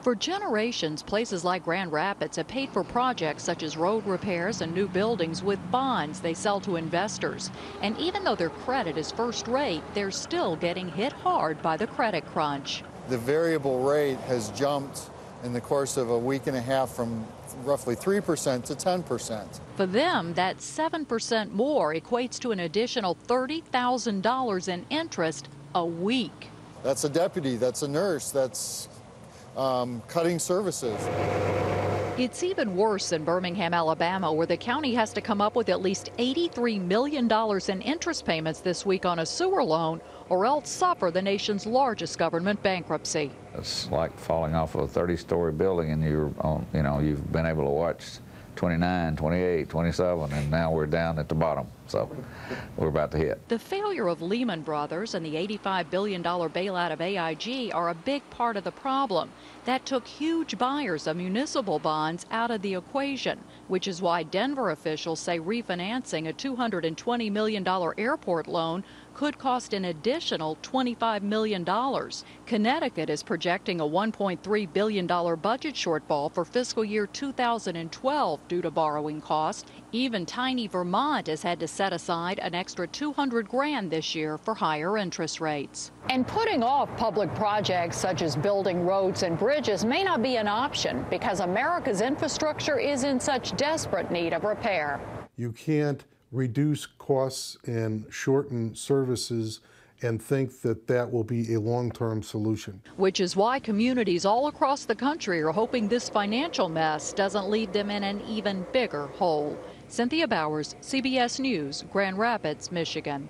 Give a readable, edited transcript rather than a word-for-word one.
For generations, places like Grand Rapids have paid for projects such as road repairs and new buildings with bonds they sell to investors. And even though their credit is first rate, they're still getting hit hard by the credit crunch. The variable rate has jumped in the course of a week and a half from roughly 3% to 10%. For them, that 7% more equates to an additional $30,000 in interest a week. That's a deputy, that's a nurse, that's cutting services. It's even worse in Birmingham, Alabama, where the county has to come up with at least $83 million in interest payments this week on a sewer loan, or else suffer the nation's largest government bankruptcy. It's like falling off of a 30-story building, and you've been able to watch 29, 28, 27, and now we're down at the bottom. So we're about to hit. The failure of Lehman Brothers and the $85 billion bailout of AIG are a big part of the problem. That took huge buyers of municipal bonds out of the equation, which is why Denver officials say refinancing a $220 million airport loan could cost an additional $25 million. Connecticut is projecting a $1.3 billion budget shortfall for fiscal year 2012 due to borrowing costs. Even tiny Vermont has had to set aside an extra $200,000 this year for higher interest rates. And putting off public projects such as building roads and bridges may not be an option because America's infrastructure is in such desperate need of repair. You can't reduce costs and shorten services and think that that will be a long-term solution. Which is why communities all across the country are hoping this financial mess doesn't leave them in an even bigger hole. Cynthia Bowers, CBS News, Grand Rapids, Michigan.